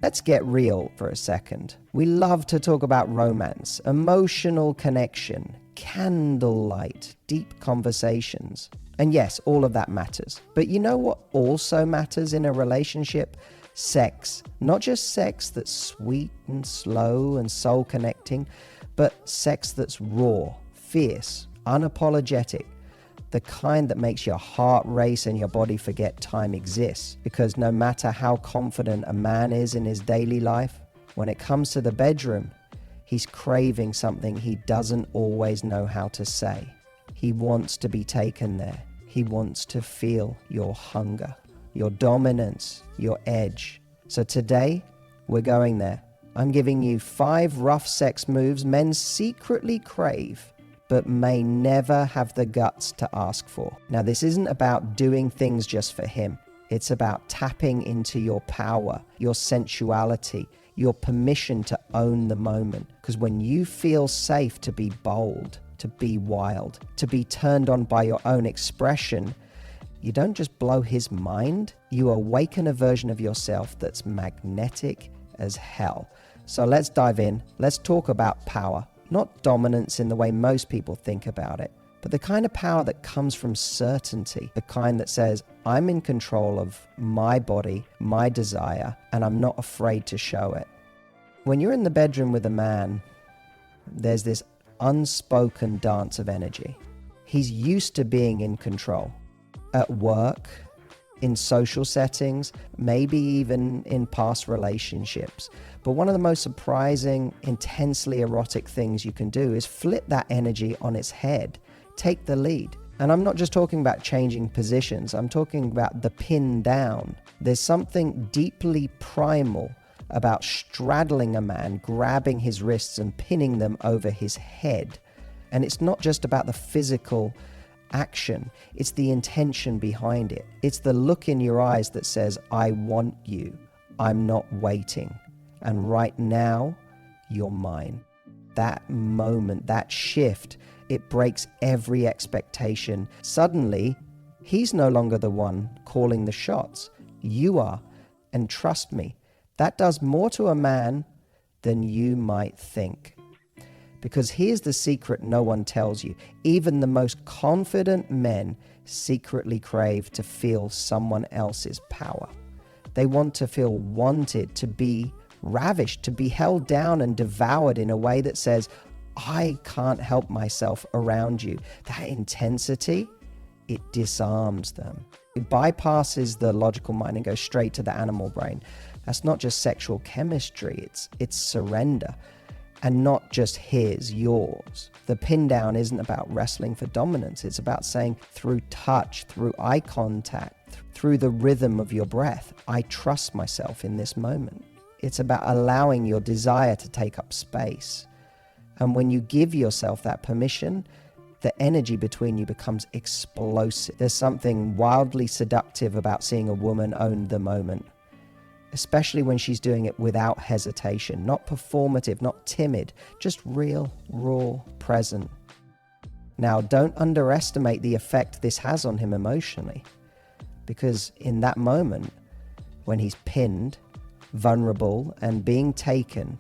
Let's get real for a second. We love to talk about romance, emotional connection, candlelight, deep conversations. And yes, all of that matters. But you know what also matters in a relationship? Sex. Not just sex that's sweet and slow and soul connecting, but sex that's raw, fierce, unapologetic. The kind that makes your heart race and your body forget time exists. Because no matter how confident a man is in his daily life, when it comes to the bedroom, he's craving something he doesn't always know how to say. He wants to be taken there. He wants to feel your hunger, your dominance, your edge. So today, we're going there. I'm giving you 5 rough sex moves men secretly crave, but may never have the guts to ask for. Now, this isn't about doing things just for him. It's about tapping into your power, your sensuality, your permission to own the moment. Because when you feel safe to be bold, to be wild, to be turned on by your own expression, you don't just blow his mind, you awaken a version of yourself that's magnetic as hell. So let's dive in. Let's talk about power. Not dominance in the way most people think about it, but the kind of power that comes from certainty, the kind that says, I'm in control of my body, my desire, and I'm not afraid to show it. When you're in the bedroom with a man, there's this unspoken dance of energy. He's used to being in control. At work, in social settings, maybe even in past relationships. But one of the most surprising, intensely erotic things you can do is flip that energy on its head. Take the lead. And I'm not just talking about changing positions. I'm talking about the pin down. There's something deeply primal about straddling a man, grabbing his wrists and pinning them over his head. And it's not just about the physical action, it's the intention behind it. It's the look in your eyes that says, I want you. I'm not waiting. And right now, you're mine. That moment, that shift, it breaks every expectation. Suddenly, he's no longer the one calling the shots. You are. And trust me, that does more to a man than you might think. Because here's the secret no one tells you. Even the most confident men secretly crave to feel someone else's power. They want to feel wanted, to be ravished, to be held down and devoured in a way that says, I can't help myself around you. That intensity, it disarms them. It bypasses the logical mind and goes straight to the animal brain. That's not just sexual chemistry, it's surrender. And not just his, yours. The pin down isn't about wrestling for dominance. It's about saying through touch, through eye contact, through the rhythm of your breath, I trust myself in this moment. It's about allowing your desire to take up space. And when you give yourself that permission, the energy between you becomes explosive. There's something wildly seductive about seeing a woman own the moment. Especially when she's doing it without hesitation, not performative, not timid, just real, raw, present. Now, don't underestimate the effect this has on him emotionally, because in that moment, when he's pinned, vulnerable, and being taken,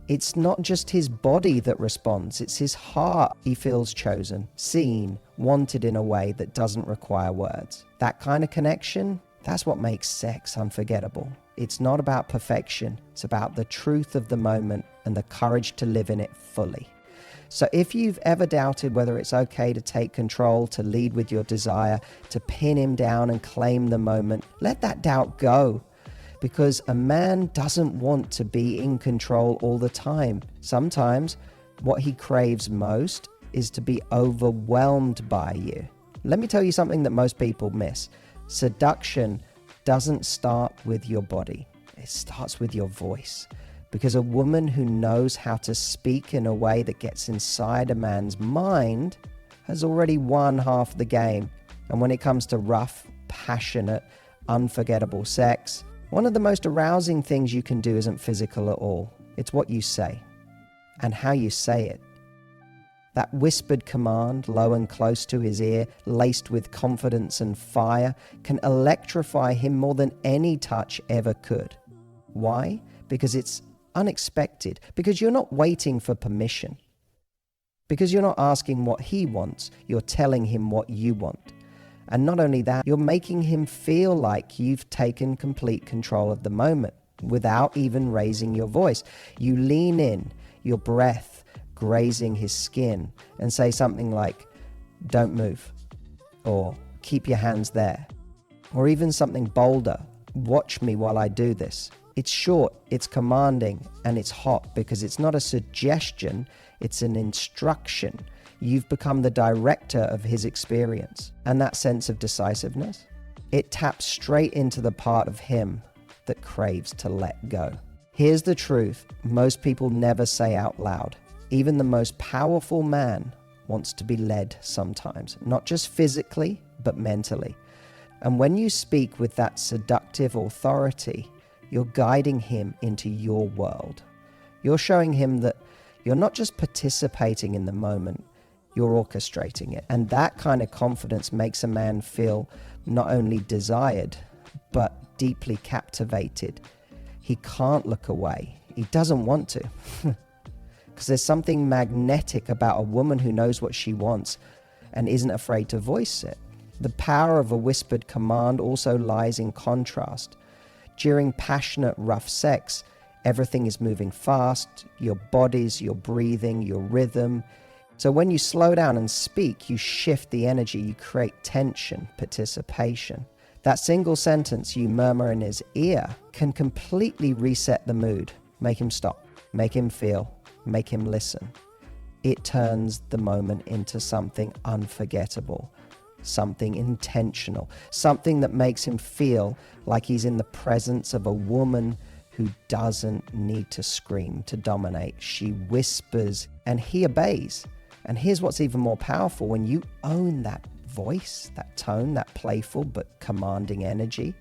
it's not just his body that responds, it's his heart. He feels chosen, seen, wanted in a way that doesn't require words. That kind of connection, that's what makes sex unforgettable. It's not about perfection. It's about the truth of the moment and the courage to live in it fully. So if you've ever doubted whether it's okay to take control, to lead with your desire, to pin him down and claim the moment, let that doubt go. Because a man doesn't want to be in control all the time. Sometimes what he craves most is to be overwhelmed by you. Let me tell you something that most people miss. Seduction doesn't start with your body. It starts with your voice. Because a woman who knows how to speak in a way that gets inside a man's mind has already won half the game. And when it comes to rough, passionate, unforgettable sex, one of the most arousing things you can do isn't physical at all. It's what you say and how you say it. That whispered command, low and close to his ear, laced with confidence and fire, can electrify him more than any touch ever could. Why? Because it's unexpected, because you're not waiting for permission, because you're not asking what he wants, you're telling him what you want. And not only that, you're making him feel like you've taken complete control of the moment without even raising your voice. You lean in, your breath grazing his skin, and say something like, "Don't move," or "Keep your hands there," or even something bolder, "Watch me while I do this." It's short, it's commanding, and it's hot because it's not a suggestion, it's an instruction. You've become the director of his experience. And that sense of decisiveness, it taps straight into the part of him that craves to let go. Here's the truth most people never say out loud. Even the most powerful man wants to be led sometimes, not just physically, but mentally. And when you speak with that seductive authority, you're guiding him into your world. You're showing him that you're not just participating in the moment, you're orchestrating it. And that kind of confidence makes a man feel not only desired, but deeply captivated. He can't look away. He doesn't want to. Because there's something magnetic about a woman who knows what she wants and isn't afraid to voice it. The power of a whispered command also lies in contrast. During passionate, rough sex, everything is moving fast, your bodies, your breathing, your rhythm. So when you slow down and speak, you shift the energy, you create tension, participation. That single sentence you murmur in his ear can completely reset the mood, make him stop, make him feel, make him listen. It turns the moment into something unforgettable, something intentional, something that makes him feel like he's in the presence of a woman who doesn't need to scream to dominate. She whispers and he obeys. And here's what's even more powerful: when you own that voice, that tone, that playful but commanding energy,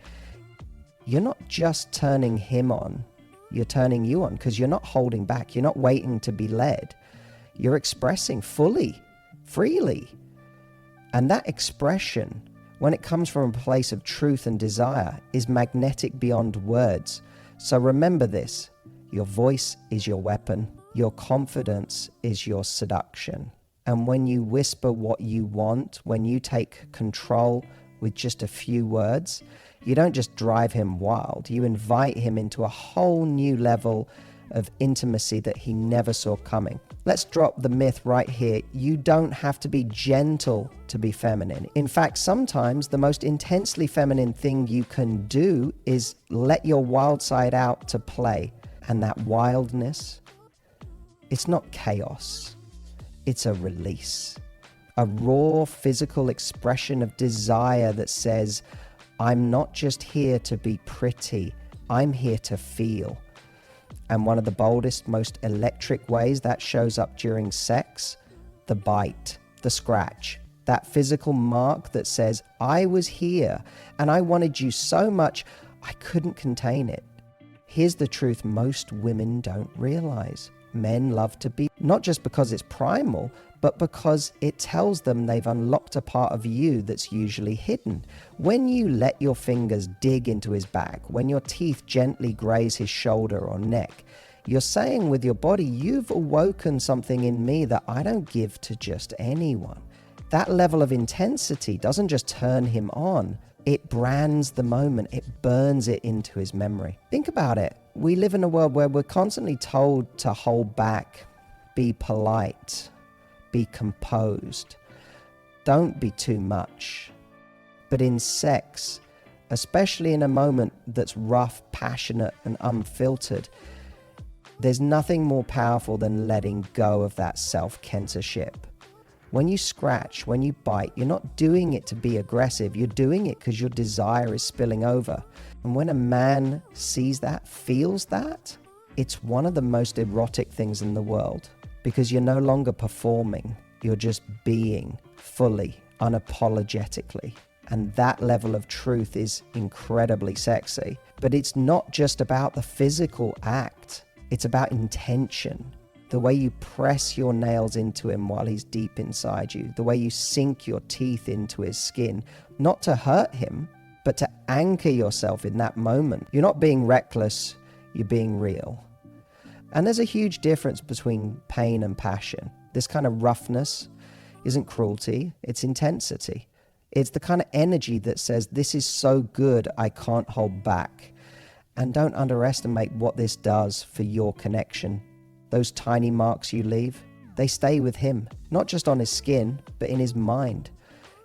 you're not just turning him on, you're turning you on, because you're not holding back, you're not waiting to be led. You're expressing fully, freely. And that expression, when it comes from a place of truth and desire, is magnetic beyond words. So remember this: your voice is your weapon, your confidence is your seduction. And when you whisper what you want, when you take control with just a few words, you don't just drive him wild, you invite him into a whole new level of intimacy that he never saw coming. Let's drop the myth right here. You don't have to be gentle to be feminine. In fact, sometimes the most intensely feminine thing you can do is let your wild side out to play. And that wildness, it's not chaos. It's a release. A raw physical expression of desire that says, I'm not just here to be pretty, I'm here to feel. And one of the boldest, most electric ways that shows up during sex, the bite, the scratch, that physical mark that says, I was here and I wanted you so much, I couldn't contain it. Here's the truth most women don't realize. Men love to be, not just because it's primal, but because it tells them they've unlocked a part of you that's usually hidden. When you let your fingers dig into his back, when your teeth gently graze his shoulder or neck, you're saying with your body, you've awoken something in me that I don't give to just anyone. That level of intensity doesn't just turn him on, it brands the moment, it burns it into his memory. Think about it. We live in a world where we're constantly told to hold back, be polite, be composed, don't be too much. But in sex, especially in a moment that's rough, passionate, and unfiltered, there's nothing more powerful than letting go of that self-censorship. When you scratch, when you bite, you're not doing it to be aggressive. You're doing it because your desire is spilling over. And when a man sees that, feels that, it's one of the most erotic things in the world, because you're no longer performing. You're just being fully, unapologetically. And that level of truth is incredibly sexy. But it's not just about the physical act. It's about intention. The way you press your nails into him while he's deep inside you, the way you sink your teeth into his skin, not to hurt him, but to anchor yourself in that moment. You're not being reckless, you're being real. And there's a huge difference between pain and passion. This kind of roughness isn't cruelty, it's intensity. It's the kind of energy that says, this is so good, I can't hold back. And don't underestimate what this does for your connection. Those tiny marks you leave, they stay with him, not just on his skin, but in his mind.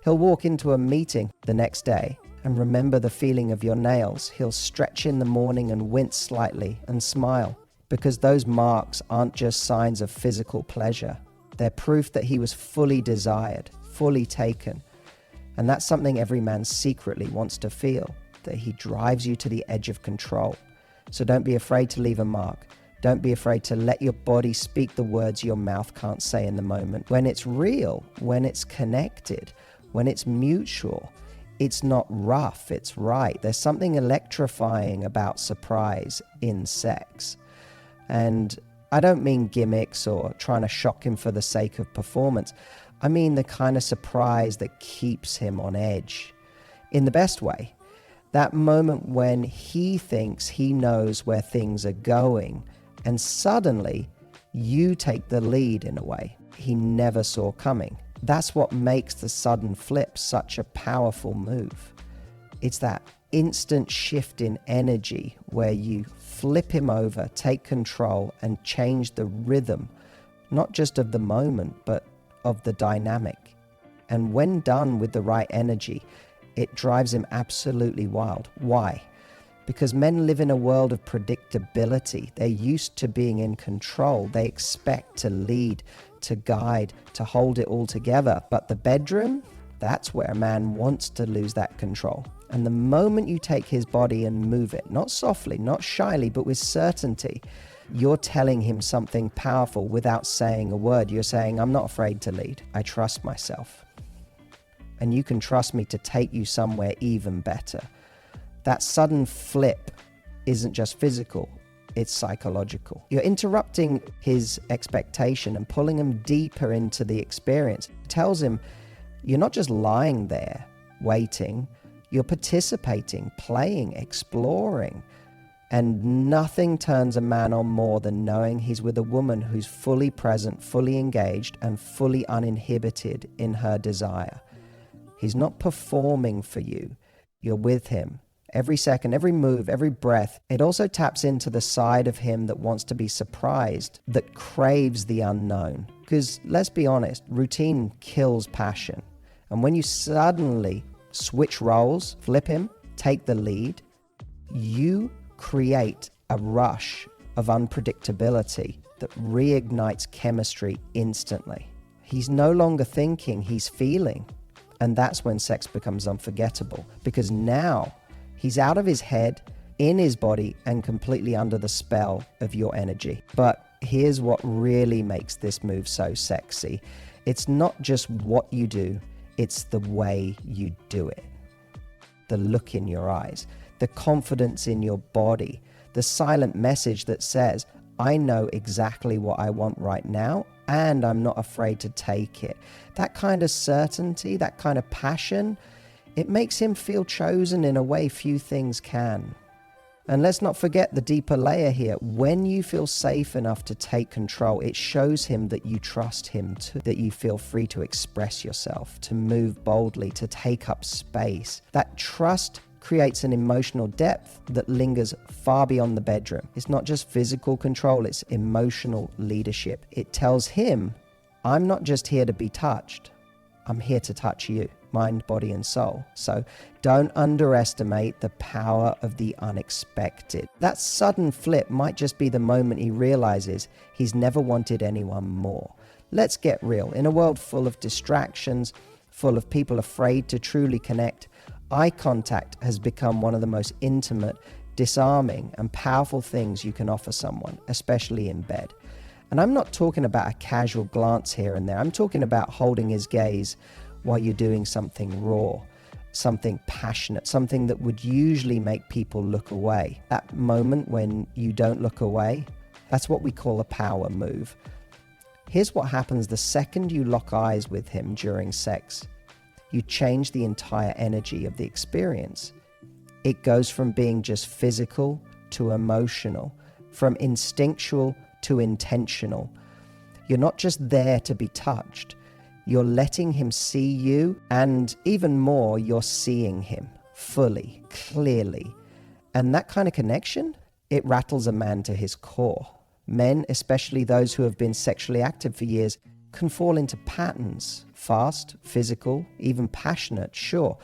He'll walk into a meeting the next day and remember the feeling of your nails. He'll stretch in the morning and wince slightly and smile, because those marks aren't just signs of physical pleasure. They're proof that he was fully desired, fully taken. And that's something every man secretly wants to feel, that he drives you to the edge of control. So don't be afraid to leave a mark. Don't be afraid to let your body speak the words your mouth can't say in the moment. When it's real, when it's connected, when it's mutual, it's not rough, it's right. There's something electrifying about surprise in sex. And I don't mean gimmicks or trying to shock him for the sake of performance. I mean the kind of surprise that keeps him on edge, in the best way. That moment when he thinks he knows where things are going, and suddenly you take the lead in a way he never saw coming. That's what makes the sudden flip such a powerful move. It's that instant shift in energy where you flip him over, take control, and change the rhythm, not just of the moment, but of the dynamic. And when done with the right energy, it drives him absolutely wild. Why? Because men live in a world of predictability. They're used to being in control. They expect to lead, to guide, to hold it all together. But the bedroom, that's where a man wants to lose that control. And the moment you take his body and move it, not softly, not shyly, but with certainty, you're telling him something powerful without saying a word. You're saying, I'm not afraid to lead. I trust myself. And you can trust me to take you somewhere even better. That sudden flip isn't just physical, it's psychological. You're interrupting his expectation and pulling him deeper into the experience. It tells him you're not just lying there, waiting, you're participating, playing, exploring. And nothing turns a man on more than knowing he's with a woman who's fully present, fully engaged, and fully uninhibited in her desire. He's not performing for you. You're with him. Every second, every move, every breath. It also taps into the side of him that wants to be surprised, that craves the unknown. Because let's be honest, routine kills passion. And when you suddenly switch roles, flip him, take the lead, you create a rush of unpredictability that reignites chemistry instantly. He's no longer thinking, he's feeling. And that's when sex becomes unforgettable, because now he's out of his head, in his body, and completely under the spell of your energy. But here's what really makes this move so sexy. It's not just what you do, it's the way you do it. The look in your eyes, the confidence in your body, the silent message that says, I know exactly what I want right now, and I'm not afraid to take it. That kind of certainty, that kind of passion, it makes him feel chosen in a way few things can. And let's not forget the deeper layer here. When you feel safe enough to take control, it shows him that you trust him too, that you feel free to express yourself, to move boldly, to take up space. That trust creates an emotional depth that lingers far beyond the bedroom. It's not just physical control, it's emotional leadership. It tells him, I'm not just here to be touched, I'm here to touch you, mind, body, and soul. So don't underestimate the power of the unexpected. That sudden flip might just be the moment he realizes he's never wanted anyone more. Let's get real. In a world full of distractions, full of people afraid to truly connect, eye contact has become one of the most intimate, disarming, and powerful things you can offer someone, especially in bed. And I'm not talking about a casual glance here and there. I'm talking about holding his gaze while you're doing something raw, something passionate, something that would usually make people look away. That moment when you don't look away, that's what we call a power move. Here's what happens the second you lock eyes with him during sex. You change the entire energy of the experience. It goes from being just physical to emotional, from instinctual to intentional. You're not just there to be touched. You're letting him see you, and even more, you're seeing him fully, clearly. And that kind of connection, it rattles a man to his core. Men, especially those who have been sexually active for years, can fall into patterns. Fast, physical, even passionate, sure,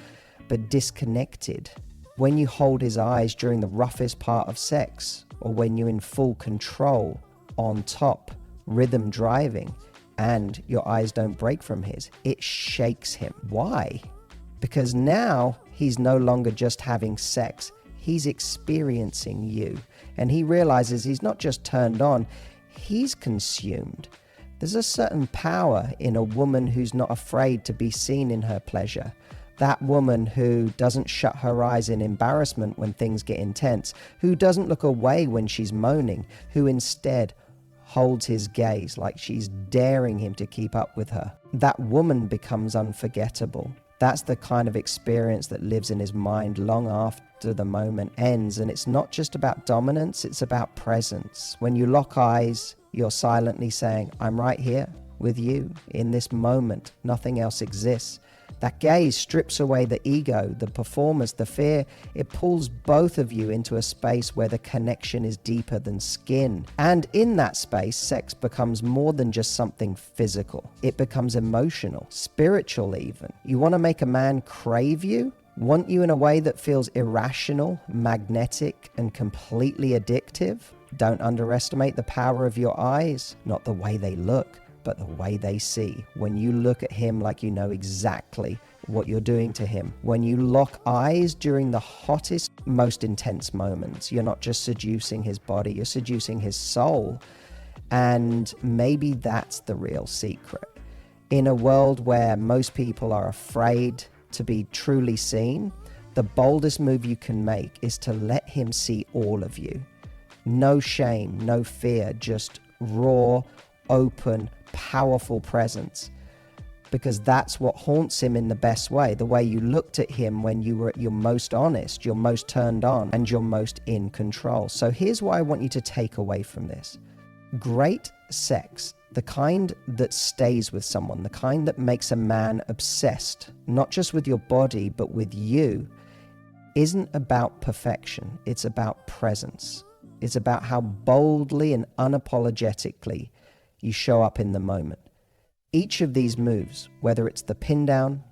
but disconnected. When you hold his eyes during the roughest part of sex, or when you're in full control, on top, rhythm driving, and your eyes don't break from his, it shakes him. Why? Because now he's no longer just having sex, he's experiencing you. And he realizes he's not just turned on, he's consumed. There's a certain power in a woman who's not afraid to be seen in her pleasure. That woman who doesn't shut her eyes in embarrassment when things get intense, who doesn't look away when she's moaning, who instead holds his gaze like she's daring him to keep up with her. That woman becomes unforgettable. That's the kind of experience that lives in his mind long after the moment ends. And it's not just about dominance, it's about presence. When you lock eyes, you're silently saying, I'm right here with you in this moment. Nothing else exists. That gaze strips away the ego, the performance, the fear. It pulls both of you into a space where the connection is deeper than skin. And in that space, sex becomes more than just something physical. It becomes emotional, spiritual even. You want to make a man crave you? Want you in a way that feels irrational, magnetic, and completely addictive? Don't underestimate the power of your eyes, not the way they look, but the way they see. When you look at him like you know exactly what you're doing to him. When you lock eyes during the hottest, most intense moments, you're not just seducing his body, you're seducing his soul. And maybe that's the real secret. In a world where most people are afraid to be truly seen, the boldest move you can make is to let him see all of you. No shame, no fear, just raw, open, powerful presence. Because that's what haunts him in the best way, the way you looked at him when you were at your most honest, your most turned on, and your most in control. So here's what I want you to take away from this. Great sex, the kind that stays with someone, the kind that makes a man obsessed, not just with your body, but with you, isn't about perfection. It's about presence. It's about how boldly and unapologetically you show up in the moment. Each of these moves, whether it's the pin down,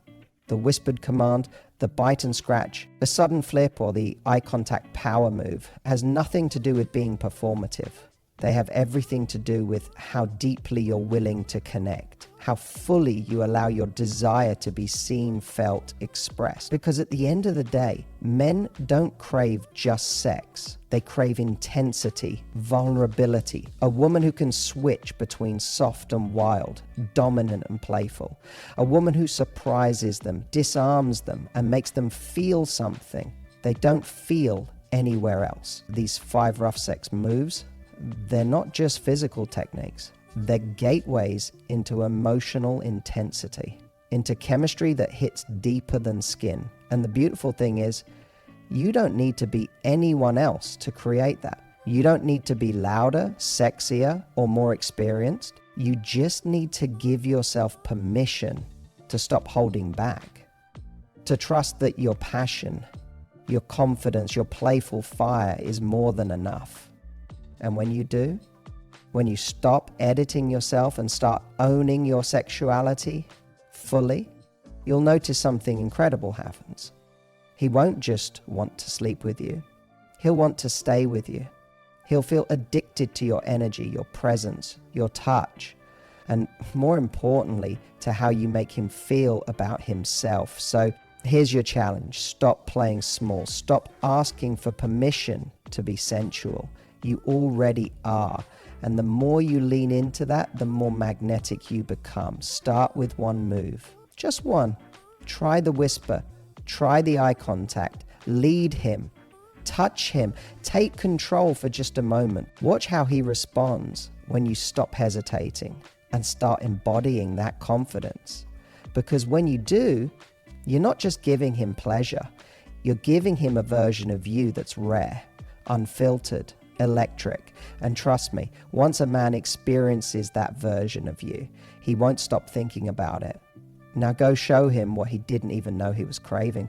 the whispered command, the bite and scratch, the sudden flip, or the eye contact power move, has nothing to do with being performative. They have everything to do with how deeply you're willing to connect, how fully you allow your desire to be seen, felt, expressed. Because at the end of the day, men don't crave just sex. They crave intensity, vulnerability, a woman who can switch between soft and wild, dominant and playful, a woman who surprises them, disarms them, and makes them feel something they don't feel anywhere else. These 5 rough sex moves, they're not just physical techniques. They're gateways into emotional intensity, into chemistry that hits deeper than skin. And the beautiful thing is, you don't need to be anyone else to create that. You don't need to be louder, sexier, or more experienced. You just need to give yourself permission to stop holding back, to trust that your passion, your confidence, your playful fire is more than enough. And when you do, when you stop editing yourself and start owning your sexuality fully, you'll notice something incredible happens. He won't just want to sleep with you. He'll want to stay with you. He'll feel addicted to your energy, your presence, your touch, and more importantly, to how you make him feel about himself. So here's your challenge. Stop playing small. Stop asking for permission to be sensual. You already are. And the more you lean into that, the more magnetic you become. Start with one move. Just one. Try the whisper. Try the eye contact. Lead him. Touch him. Take control for just a moment. Watch how he responds when you stop hesitating and start embodying that confidence. Because when you do, you're not just giving him pleasure. You're giving him a version of you that's rare. unfiltered, electric. And trust me, once a man experiences that version of you, he won't stop thinking about it. Now go show him what he didn't even know he was craving.